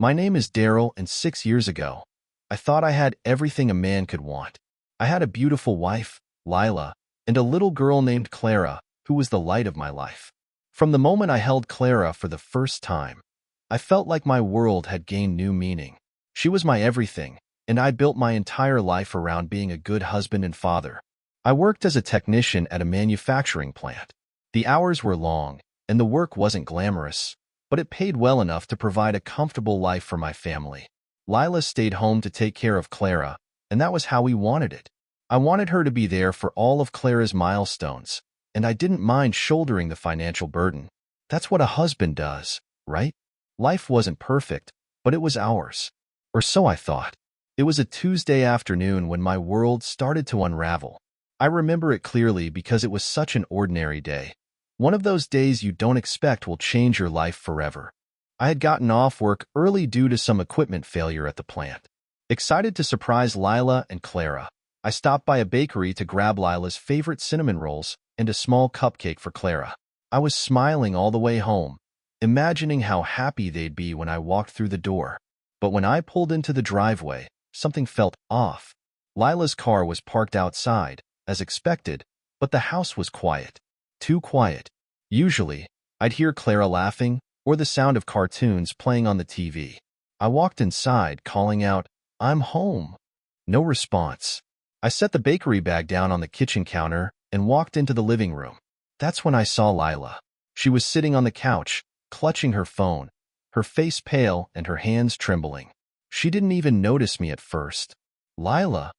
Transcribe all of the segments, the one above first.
My name is Daryl, and 6 years ago, I thought I had everything a man could want. I had a beautiful wife, Lila, and a little girl named Clara, who was the light of my life. From the moment I held Clara for the first time, I felt like my world had gained new meaning. She was my everything, and I built my entire life around being a good husband and father. I worked as a technician at a manufacturing plant. The hours were long, and the work wasn't glamorous, but it paid well enough to provide a comfortable life for my family. Lila stayed home to take care of Clara, and that was how we wanted it. I wanted her to be there for all of Clara's milestones, and I didn't mind shouldering the financial burden. That's what a husband does, right? Life wasn't perfect, but it was ours. Or so I thought. It was a Tuesday afternoon when my world started to unravel. I remember it clearly because it was such an ordinary day. One of those days you don't expect will change your life forever. I had gotten off work early due to some equipment failure at the plant. Excited to surprise Lila and Clara, I stopped by a bakery to grab Lila's favorite cinnamon rolls and a small cupcake for Clara. I was smiling all the way home, imagining how happy they'd be when I walked through the door. But when I pulled into the driveway, something felt off. Lila's car was parked outside, as expected, but the house was quiet. Too quiet. Usually, I'd hear Clara laughing or the sound of cartoons playing on the TV. I walked inside, calling out, "I'm home." No response. I set the bakery bag down on the kitchen counter and walked into the living room. That's when I saw Lila. She was sitting on the couch, clutching her phone, her face pale and her hands trembling. She didn't even notice me at first. "Lila,"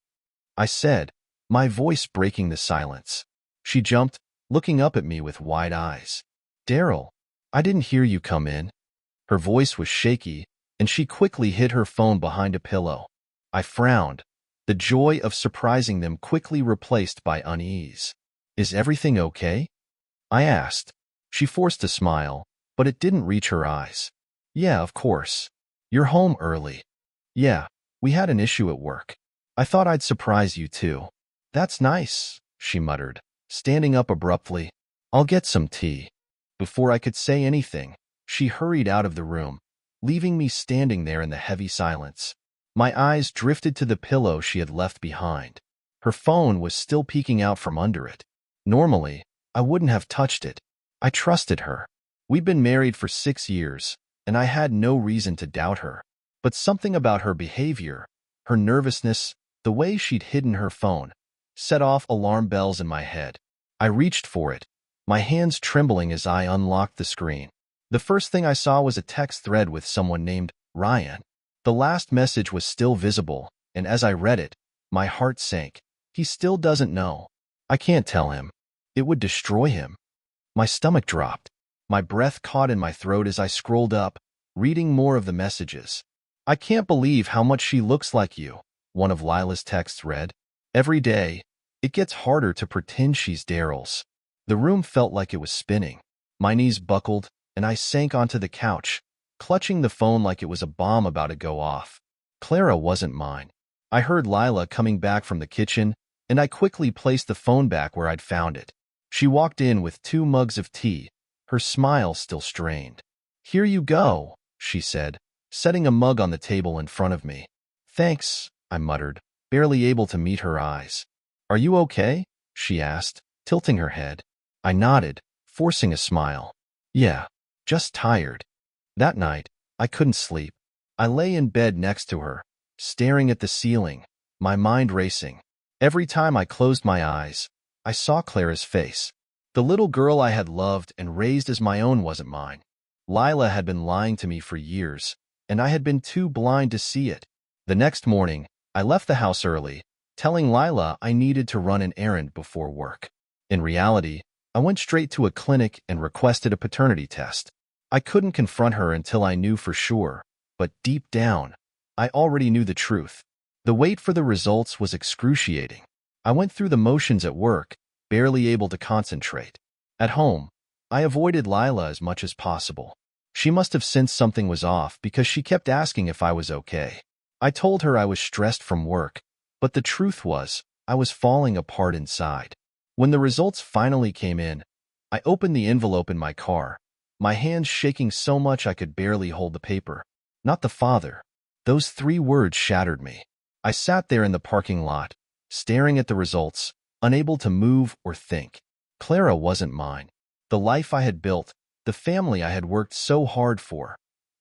I said, my voice breaking the silence. She jumped, looking up at me with wide eyes. "Daryl, I didn't hear you come in." Her voice was shaky, and she quickly hid her phone behind a pillow. I frowned, the joy of surprising them quickly replaced by unease. "Is everything okay?" I asked. She forced a smile, but it didn't reach her eyes. "Yeah, of course. You're home early." "Yeah, we had an issue at work. I thought I'd surprise you too." "That's nice," she muttered, standing up abruptly. "I'll get some tea." Before I could say anything, she hurried out of the room, leaving me standing there in the heavy silence. My eyes drifted to the pillow she had left behind. Her phone was still peeking out from under it. Normally, I wouldn't have touched it. I trusted her. We'd been married for 6 years, and I had no reason to doubt her. But something about her behavior, her nervousness, the way she'd hidden her phone, set off alarm bells in my head. I reached for it, my hands trembling as I unlocked the screen. The first thing I saw was a text thread with someone named Ryan. The last message was still visible, and as I read it, my heart sank. He still doesn't know. I can't tell him. It would destroy him. My stomach dropped. My breath caught in my throat as I scrolled up, reading more of the messages. "I can't believe how much she looks like you," one of Lila's texts read. "Every day, it gets harder to pretend she's Daryl's." The room felt like it was spinning. My knees buckled, and I sank onto the couch, clutching the phone like it was a bomb about to go off. Clara wasn't mine. I heard Lila coming back from the kitchen, and I quickly placed the phone back where I'd found it. She walked in with 2 mugs of tea, her smile still strained. "Here you go," she said, setting a mug on the table in front of me. "Thanks," I muttered, barely able to meet her eyes. "Are you okay?" she asked, tilting her head. I nodded, forcing a smile. "Yeah, just tired." That night, I couldn't sleep. I lay in bed next to her, staring at the ceiling, my mind racing. Every time I closed my eyes, I saw Clara's face. The little girl I had loved and raised as my own wasn't mine. Lila had been lying to me for years, and I had been too blind to see it. The next morning, I left the house early, telling Lila I needed to run an errand before work. In reality, I went straight to a clinic and requested a paternity test. I couldn't confront her until I knew for sure, but deep down, I already knew the truth. The wait for the results was excruciating. I went through the motions at work, barely able to concentrate. At home, I avoided Lila as much as possible. She must have sensed something was off because she kept asking if I was okay. I told her I was stressed from work, but the truth was, I was falling apart inside. When the results finally came in, I opened the envelope in my car, my hands shaking so much I could barely hold the paper. not the father. Those 3 words shattered me. I sat there in the parking lot, staring at the results, unable to move or think. Clara wasn't mine. The life I had built, the family I had worked so hard for,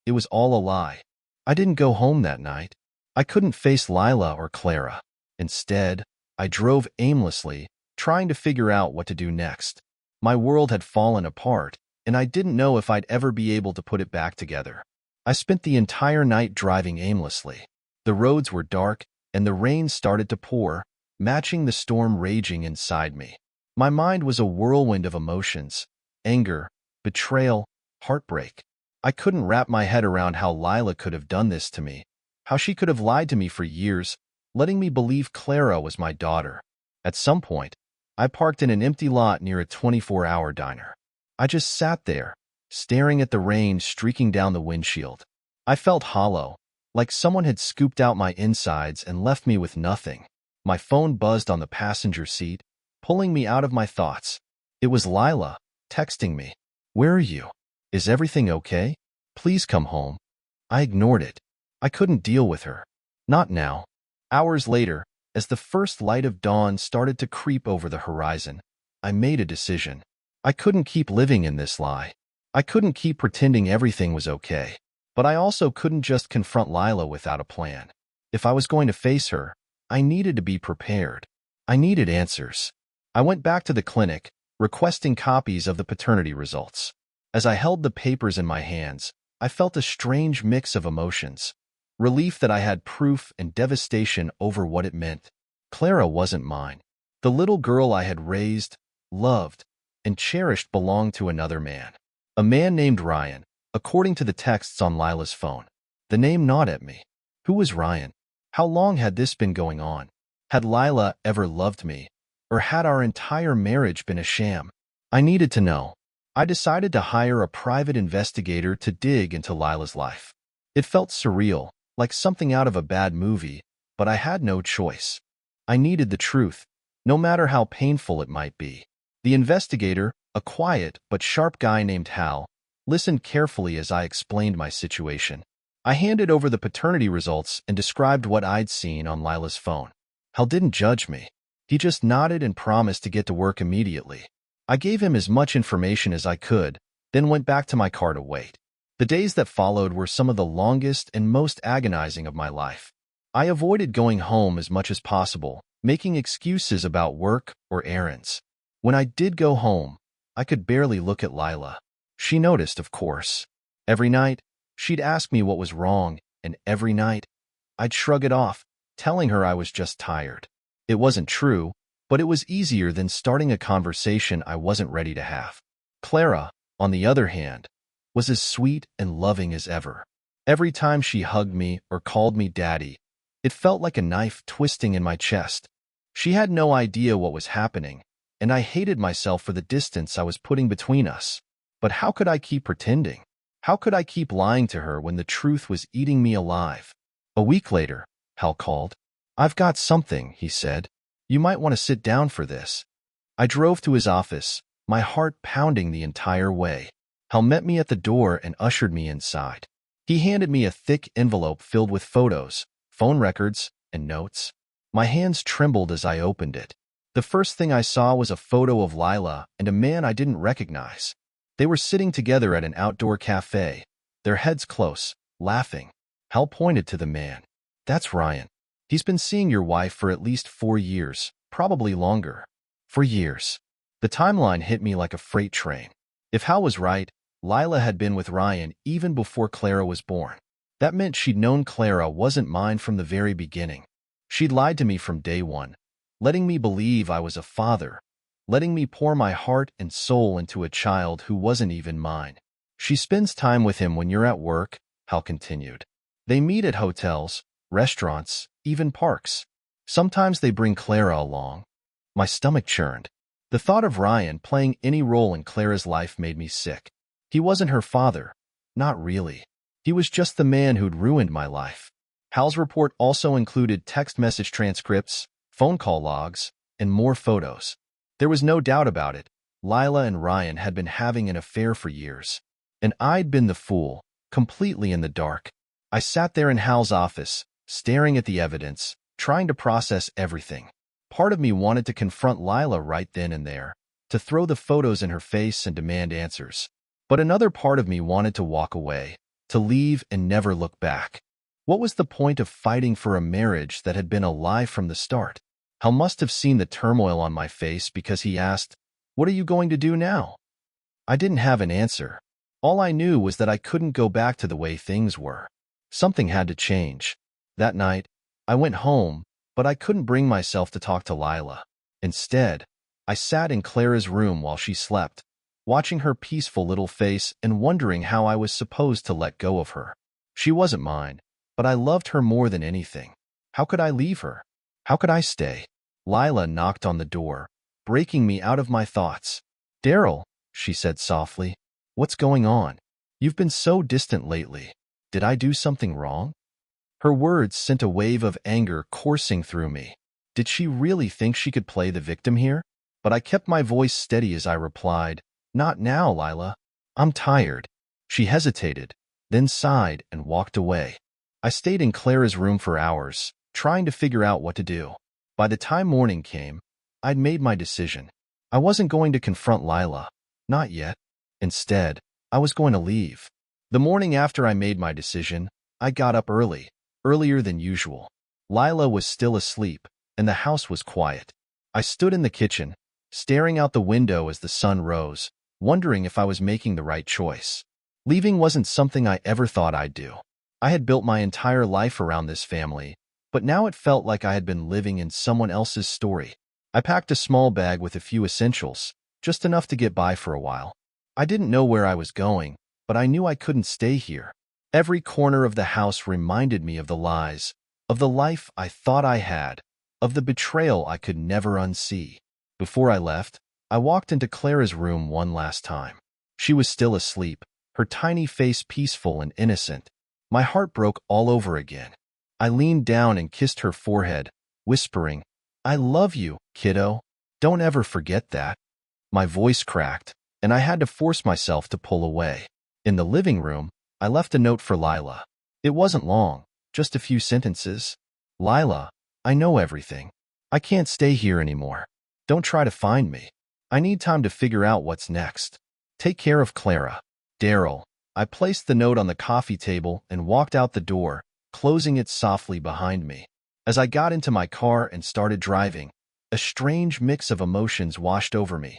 it was all a lie. I didn't go home that night. I couldn't face Lila or Clara. Instead, I drove aimlessly, trying to figure out what to do next. My world had fallen apart, and I didn't know if I'd ever be able to put it back together. I spent the entire night driving aimlessly. The roads were dark, and the rain started to pour, matching the storm raging inside me. My mind was a whirlwind of emotions: anger, betrayal, heartbreak. I couldn't wrap my head around how Lila could have done this to me, how she could have lied to me for years, letting me believe Clara was my daughter. At some point, I parked in an empty lot near a 24-hour diner. I just sat there, staring at the rain streaking down the windshield. I felt hollow, like someone had scooped out my insides and left me with nothing. My phone buzzed on the passenger seat, pulling me out of my thoughts. It was Lila, texting me. "Where are you? Is everything okay? Please come home." I ignored it. I couldn't deal with her. Not now. Hours later, as the first light of dawn started to creep over the horizon, I made a decision. I couldn't keep living in this lie. I couldn't keep pretending everything was okay. But I also couldn't just confront Lila without a plan. If I was going to face her, I needed to be prepared. I needed answers. I went back to the clinic, requesting copies of the paternity results. As I held the papers in my hands, I felt a strange mix of emotions: relief that I had proof and devastation over what it meant. Clara wasn't mine. The little girl I had raised, loved, and cherished belonged to another man. A man named Ryan, according to the texts on Lila's phone. The name gnawed at me. Who was Ryan? How long had this been going on? Had Lila ever loved me? Or had our entire marriage been a sham? I needed to know. I decided to hire a private investigator to dig into Lila's life. It felt surreal, like something out of a bad movie, but I had no choice. I needed the truth, no matter how painful it might be. The investigator, a quiet but sharp guy named Hal, listened carefully as I explained my situation. I handed over the paternity results and described what I'd seen on Lila's phone. Hal didn't judge me. He just nodded and promised to get to work immediately. I gave him as much information as I could, then went back to my car to wait. The days that followed were some of the longest and most agonizing of my life. I avoided going home as much as possible, making excuses about work or errands. When I did go home, I could barely look at Lila. She noticed, of course. Every night, she'd ask me what was wrong, and every night, I'd shrug it off, telling her I was just tired. It wasn't true, but it was easier than starting a conversation I wasn't ready to have. Clara, on the other hand, was as sweet and loving as ever. Every time she hugged me or called me daddy, it felt like a knife twisting in my chest. She had no idea what was happening, and I hated myself for the distance I was putting between us. But how could I keep pretending? How could I keep lying to her when the truth was eating me alive? A week later, Hal called. "I've got something," he said. "You might want to sit down for this." I drove to his office, my heart pounding the entire way. Hal met me at the door and ushered me inside. He handed me a thick envelope filled with photos, phone records, and notes. My hands trembled as I opened it. The first thing I saw was a photo of Lila and a man I didn't recognize. They were sitting together at an outdoor cafe, their heads close, laughing. Hal pointed to the man. "That's Ryan. He's been seeing your wife for at least 4 years, probably longer." 4 years. The timeline hit me like a freight train. If Hal was right, Lila had been with Ryan even before Clara was born. That meant she'd known Clara wasn't mine from the very beginning. She'd lied to me from day one, letting me believe I was a father, letting me pour my heart and soul into a child who wasn't even mine. "She spends time with him when you're at work," Hal continued. "They meet at hotels, restaurants, even parks. Sometimes they bring Clara along." My stomach churned. The thought of Ryan playing any role in Clara's life made me sick. He wasn't her father. Not really. He was just the man who'd ruined my life. Hal's report also included text message transcripts, phone call logs, and more photos. There was no doubt about it. Lila and Ryan had been having an affair for years. And I'd been the fool, completely in the dark. I sat there in Hal's office, staring at the evidence, trying to process everything. Part of me wanted to confront Lila right then and there, to throw the photos in her face and demand answers. But another part of me wanted to walk away, to leave and never look back. What was the point of fighting for a marriage that had been a lie from the start? Hal must have seen the turmoil on my face because he asked, "What are you going to do now?" I didn't have an answer. All I knew was that I couldn't go back to the way things were. Something had to change. That night, I went home, but I couldn't bring myself to talk to Lila. Instead, I sat in Clara's room while she slept, watching her peaceful little face and wondering how I was supposed to let go of her. She wasn't mine, but I loved her more than anything. How could I leave her? How could I stay? Lila knocked on the door, breaking me out of my thoughts. "Daryl," she said softly, "what's going on? You've been so distant lately. Did I do something wrong?" Her words sent a wave of anger coursing through me. Did she really think she could play the victim here? But I kept my voice steady as I replied, "Not now, Lila. I'm tired." She hesitated, then sighed and walked away. I stayed in Clara's room for hours, trying to figure out what to do. By the time morning came, I'd made my decision. I wasn't going to confront Lila. Not yet. Instead, I was going to leave. The morning after I made my decision, I got up early, earlier than usual. Lila was still asleep, and the house was quiet. I stood in the kitchen, staring out the window as the sun rose, wondering if I was making the right choice. Leaving wasn't something I ever thought I'd do. I had built my entire life around this family, but now it felt like I had been living in someone else's story. I packed a small bag with a few essentials, just enough to get by for a while. I didn't know where I was going, but I knew I couldn't stay here. Every corner of the house reminded me of the lies, of the life I thought I had, of the betrayal I could never unsee. Before I left, I walked into Clara's room one last time. She was still asleep, her tiny face peaceful and innocent. My heart broke all over again. I leaned down and kissed her forehead, whispering, "I love you, kiddo. Don't ever forget that." My voice cracked, and I had to force myself to pull away. In the living room, I left a note for Lila. It wasn't long, just a few sentences. "Lila, I know everything. I can't stay here anymore. Don't try to find me. I need time to figure out what's next. Take care of Clara. Daryl." I placed the note on the coffee table and walked out the door, closing it softly behind me. As I got into my car and started driving, a strange mix of emotions washed over me.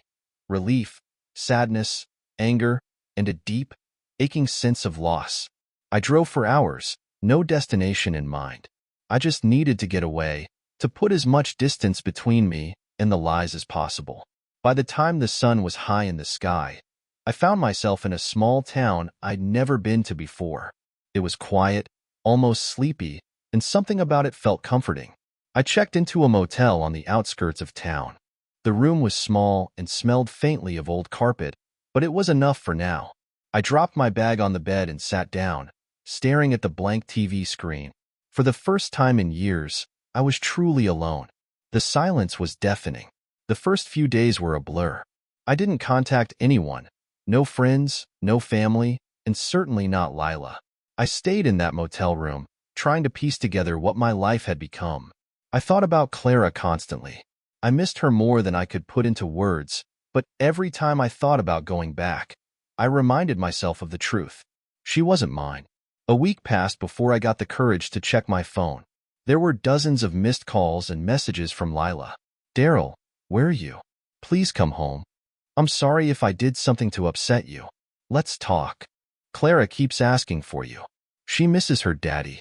Relief, sadness, anger, and a deep, aching sense of loss. I drove for hours, no destination in mind. I just needed to get away, to put as much distance between me and the lies as possible. By the time the sun was high in the sky, I found myself in a small town I'd never been to before. It was quiet, almost sleepy, and something about it felt comforting. I checked into a motel on the outskirts of town. The room was small and smelled faintly of old carpet, but it was enough for now. I dropped my bag on the bed and sat down, staring at the blank TV screen. For the first time in years, I was truly alone. The silence was deafening. The first few days were a blur. I didn't contact anyone. No friends, no family, and certainly not Lila. I stayed in that motel room, trying to piece together what my life had become. I thought about Clara constantly. I missed her more than I could put into words, but every time I thought about going back, I reminded myself of the truth. She wasn't mine. A week passed before I got the courage to check my phone. There were dozens of missed calls and messages from Lila. "Daryl, where are you? Please come home. I'm sorry if I did something to upset you. Let's talk. Clara keeps asking for you. She misses her daddy.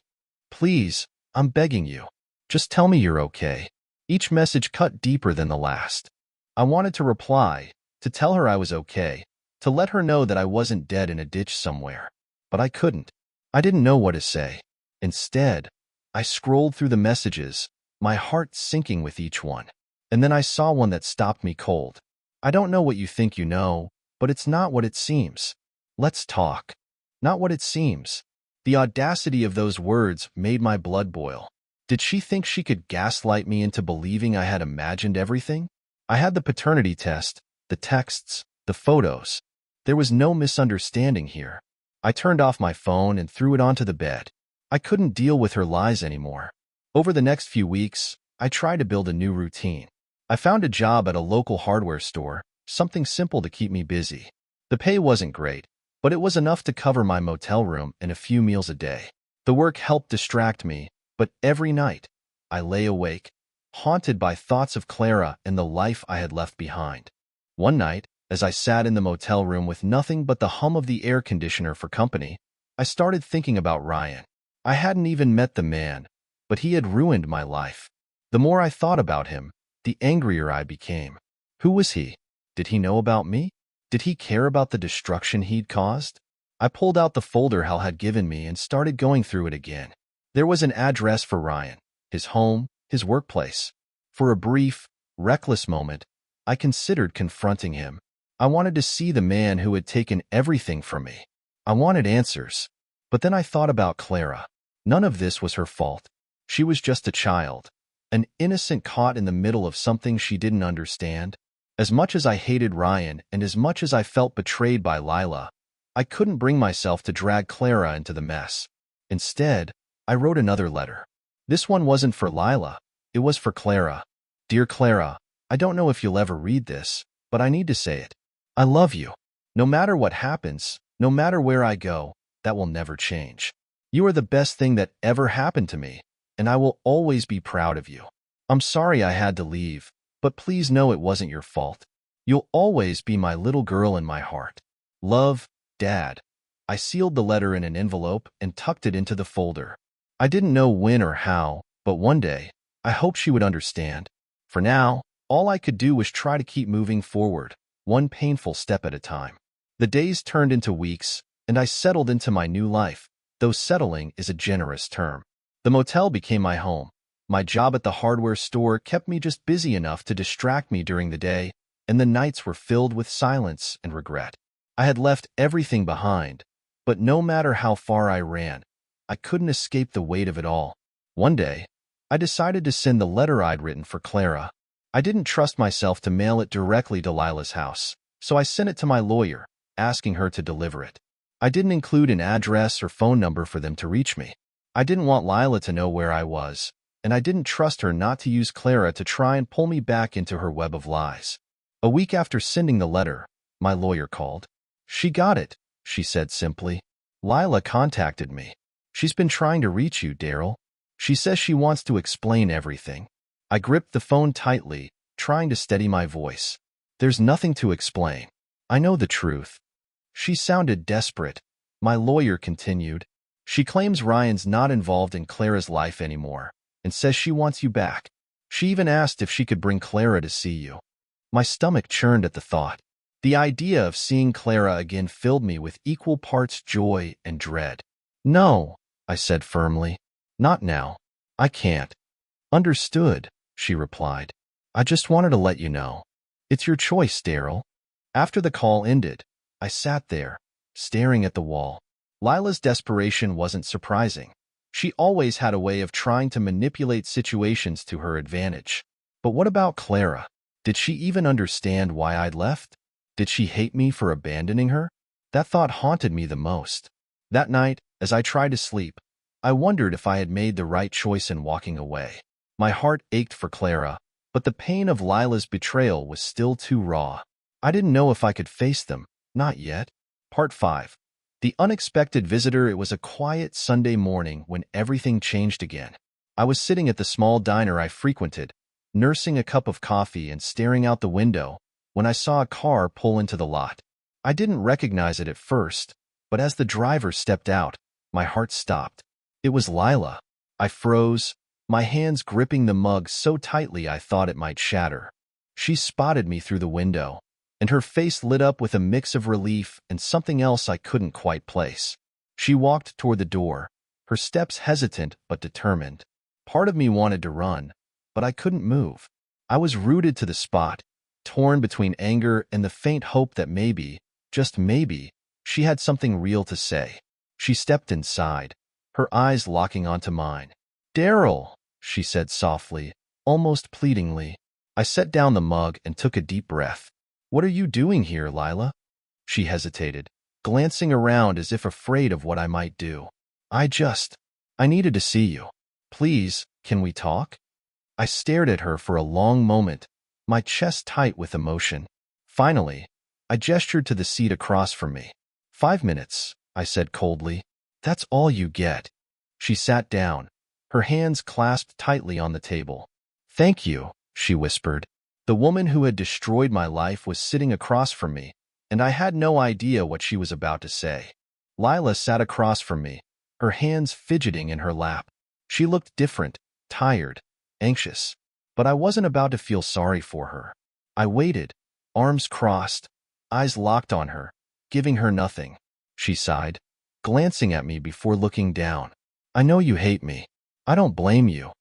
Please, I'm begging you. Just tell me you're okay." Each message cut deeper than the last. I wanted to reply, to tell her I was okay, to let her know that I wasn't dead in a ditch somewhere. But I couldn't. I didn't know what to say. Instead, I scrolled through the messages, my heart sinking with each one. And then I saw one that stopped me cold. "I don't know what you think you know, but it's not what it seems. Let's talk." Not what it seems. The audacity of those words made my blood boil. Did she think she could gaslight me into believing I had imagined everything? I had the paternity test, the texts, the photos. There was no misunderstanding here. I turned off my phone and threw it onto the bed. I couldn't deal with her lies anymore. Over the next few weeks, I tried to build a new routine. I found a job at a local hardware store, something simple to keep me busy. The pay wasn't great, but it was enough to cover my motel room and a few meals a day. The work helped distract me, but every night, I lay awake, haunted by thoughts of Clara and the life I had left behind. One night, as I sat in the motel room with nothing but the hum of the air conditioner for company, I started thinking about Ryan. I hadn't even met the man, but he had ruined my life. The more I thought about him, the angrier I became. Who was he? Did he know about me? Did he care about the destruction he'd caused? I pulled out the folder Hal had given me and started going through it again. There was an address for Ryan, his home, his workplace. For a brief, reckless moment, I considered confronting him. I wanted to see the man who had taken everything from me. I wanted answers. But then I thought about Clara. None of this was her fault. She was just a child, an innocent caught in the middle of something she didn't understand. As much as I hated Ryan and as much as I felt betrayed by Lila, I couldn't bring myself to drag Clara into the mess. Instead, I wrote another letter. This one wasn't for Lila. It was for Clara. Dear Clara, I don't know if you'll ever read this, but I need to say it. I love you. No matter what happens, no matter where I go, that will never change. You are the best thing that ever happened to me, and I will always be proud of you. I'm sorry I had to leave, but please know it wasn't your fault. You'll always be my little girl in my heart. Love, Dad. I sealed the letter in an envelope and tucked it into the folder. I didn't know when or how, but one day, I hoped she would understand. For now, all I could do was try to keep moving forward, one painful step at a time. The days turned into weeks, and I settled into my new life, though settling is a generous term. The motel became my home. My job at the hardware store kept me just busy enough to distract me during the day, and the nights were filled with silence and regret. I had left everything behind, but no matter how far I ran, I couldn't escape the weight of it all. One day, I decided to send the letter I'd written for Clara. I didn't trust myself to mail it directly to Lila's house, so I sent it to my lawyer, asking her to deliver it. I didn't include an address or phone number for them to reach me. I didn't want Lila to know where I was, and I didn't trust her not to use Clara to try and pull me back into her web of lies. A week after sending the letter, my lawyer called. She got it, she said simply. Lila contacted me. She's been trying to reach you, Daryl. She says she wants to explain everything. I gripped the phone tightly, trying to steady my voice. There's nothing to explain. I know the truth. She sounded desperate. My lawyer continued. She claims Ryan's not involved in Clara's life anymore, and says she wants you back. She even asked if she could bring Clara to see you. My stomach churned at the thought. The idea of seeing Clara again filled me with equal parts joy and dread. No, I said firmly. Not now. I can't. Understood, she replied. I just wanted to let you know. It's your choice, Daryl. After the call ended, I sat there, staring at the wall. Lila's desperation wasn't surprising. She always had a way of trying to manipulate situations to her advantage. But what about Clara? Did she even understand why I'd left? Did she hate me for abandoning her? That thought haunted me the most. That night, as I tried to sleep, I wondered if I had made the right choice in walking away. My heart ached for Clara, but the pain of Lila's betrayal was still too raw. I didn't know if I could face them. Not yet. Part 5. The unexpected visitor. It was a quiet Sunday morning when everything changed again. I was sitting at the small diner I frequented, nursing a cup of coffee and staring out the window, when I saw a car pull into the lot. I didn't recognize it at first, but as the driver stepped out, my heart stopped. It was Lila. I froze, my hands gripping the mug so tightly I thought it might shatter. She spotted me through the window, and her face lit up with a mix of relief and something else I couldn't quite place. She walked toward the door, her steps hesitant but determined. Part of me wanted to run, but I couldn't move. I was rooted to the spot, torn between anger and the faint hope that maybe, just maybe, she had something real to say. She stepped inside, her eyes locking onto mine. "Daryl," she said softly, almost pleadingly. I set down the mug and took a deep breath. "What are you doing here, Lila?" She hesitated, glancing around as if afraid of what I might do. I I needed to see you. Please, can we talk? I stared at her for a long moment, my chest tight with emotion. Finally, I gestured to the seat across from me. 5 minutes, I said coldly. That's all you get. She sat down, her hands clasped tightly on the table. Thank you, she whispered. The woman who had destroyed my life was sitting across from me, and I had no idea what she was about to say. Lila sat across from me, her hands fidgeting in her lap. She looked different, tired, anxious, but I wasn't about to feel sorry for her. I waited, arms crossed, eyes locked on her, giving her nothing. She sighed, glancing at me before looking down. I know you hate me. I don't blame you.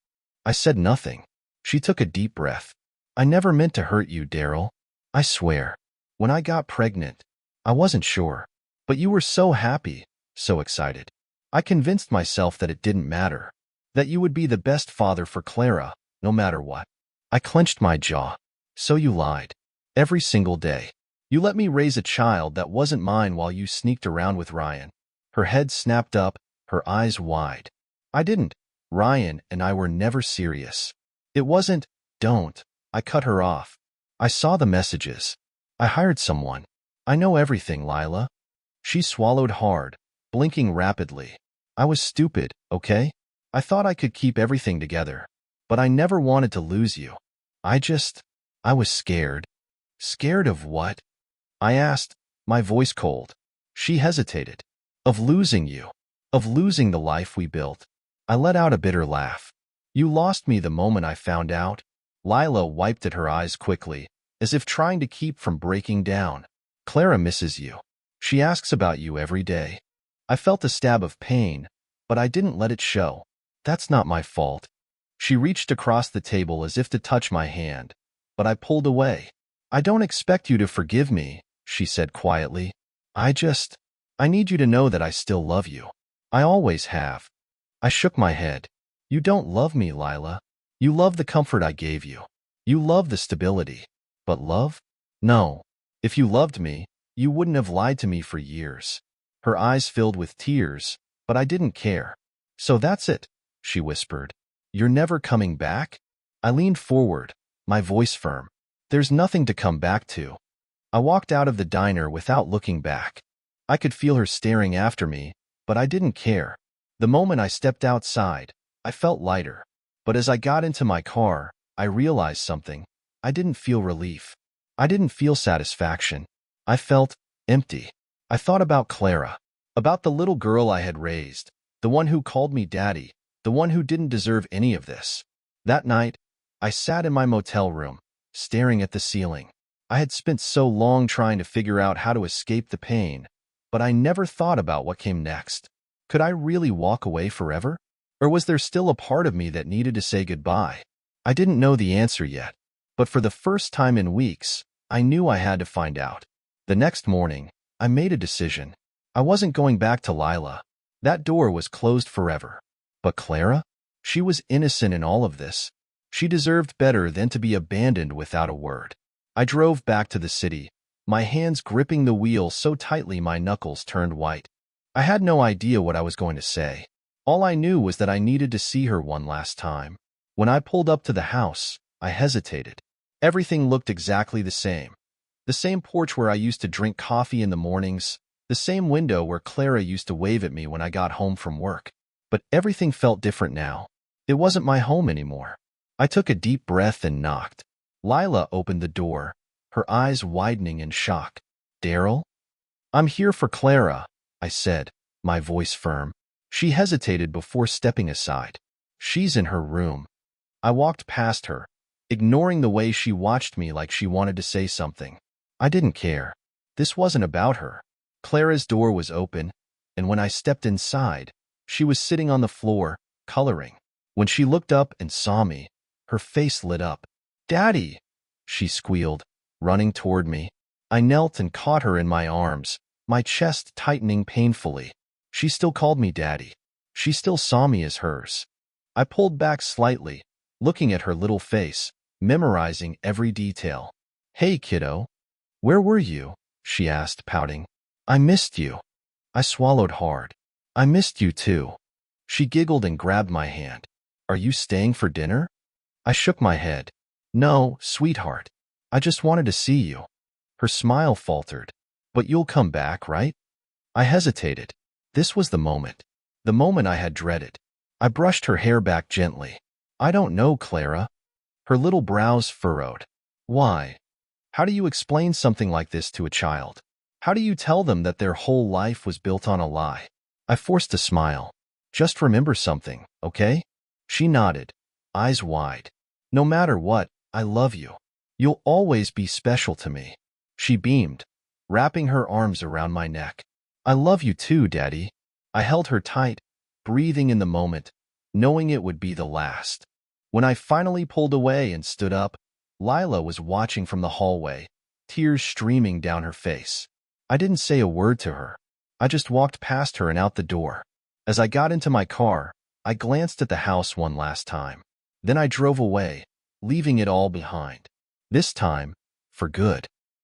I said nothing. She took a deep breath. I never meant to hurt you, Daryl. I swear. When I got pregnant, I wasn't sure. But you were so happy, so excited. I convinced myself that it didn't matter, that you would be the best father for Clara, no matter what. I clenched my jaw. So you lied. Every single day. You let me raise a child that wasn't mine while you sneaked around with Ryan. Her head snapped up, her eyes wide. I didn't. Ryan and I were never serious. It wasn't, don't. I cut her off. I saw the messages. I hired someone. I know everything, Lila. She swallowed hard, blinking rapidly. I was stupid, okay? I thought I could keep everything together. But I never wanted to lose you. I was scared. Scared of what? I asked, my voice cold. She hesitated. Of losing you. Of losing the life we built. I let out a bitter laugh. You lost me the moment I found out. Lila wiped at her eyes quickly, as if trying to keep from breaking down. Clara misses you. She asks about you every day. I felt a stab of pain, but I didn't let it show. That's not my fault. She reached across the table as if to touch my hand, but I pulled away. I don't expect you to forgive me, she said quietly. I need you to know that I still love you. I always have. I shook my head. You don't love me, Lila. You love the comfort I gave you. You love the stability. But love? No. If you loved me, you wouldn't have lied to me for years. Her eyes filled with tears, but I didn't care. So that's it, she whispered. You're never coming back? I leaned forward, my voice firm. There's nothing to come back to. I walked out of the diner without looking back. I could feel her staring after me, but I didn't care. The moment I stepped outside, I felt lighter. But as I got into my car, I realized something. I didn't feel relief. I didn't feel satisfaction. I felt empty. I thought about Clara, about the little girl I had raised, the one who called me daddy, the one who didn't deserve any of this. That night, I sat in my motel room, staring at the ceiling. I had spent so long trying to figure out how to escape the pain, but I never thought about what came next. Could I really walk away forever? Or was there still a part of me that needed to say goodbye? I didn't know the answer yet, but for the first time in weeks, I knew I had to find out. The next morning, I made a decision. I wasn't going back to Lila. That door was closed forever. But Clara? She was innocent in all of this. She deserved better than to be abandoned without a word. I drove back to the city, my hands gripping the wheel so tightly my knuckles turned white. I had no idea what I was going to say. All I knew was that I needed to see her one last time. When I pulled up to the house, I hesitated. Everything looked exactly the same. The same porch where I used to drink coffee in the mornings, the same window where Clara used to wave at me when I got home from work. But everything felt different now. It wasn't my home anymore. I took a deep breath and knocked. Lila opened the door, her eyes widening in shock. Daryl? I'm here for Clara, I said, my voice firm. She hesitated before stepping aside. She's in her room. I walked past her, ignoring the way she watched me like she wanted to say something. I didn't care. This wasn't about her. Clara's door was open, and when I stepped inside, she was sitting on the floor, coloring. When she looked up and saw me, her face lit up. Daddy, she squealed, running toward me. I knelt and caught her in my arms, my chest tightening painfully. She still called me Daddy. She still saw me as hers. I pulled back slightly, looking at her little face, memorizing every detail. Hey, kiddo. Where were you? She asked, pouting. I missed you. I swallowed hard. I missed you too. She giggled and grabbed my hand. Are you staying for dinner? I shook my head. No, sweetheart. I just wanted to see you. Her smile faltered. But you'll come back, right? I hesitated. This was the moment. The moment I had dreaded. I brushed her hair back gently. I don't know, Clara. Her little brows furrowed. Why? How do you explain something like this to a child? How do you tell them that their whole life was built on a lie? I forced a smile. Just remember something, okay? She nodded, eyes wide. No matter what, I love you. You'll always be special to me. She beamed, wrapping her arms around my neck. I love you too, Daddy. I held her tight, breathing in the moment, knowing it would be the last. When I finally pulled away and stood up, Lila was watching from the hallway, tears streaming down her face. I didn't say a word to her. I just walked past her and out the door. As I got into my car, I glanced at the house one last time. Then I drove away, leaving it all behind. This time, for good.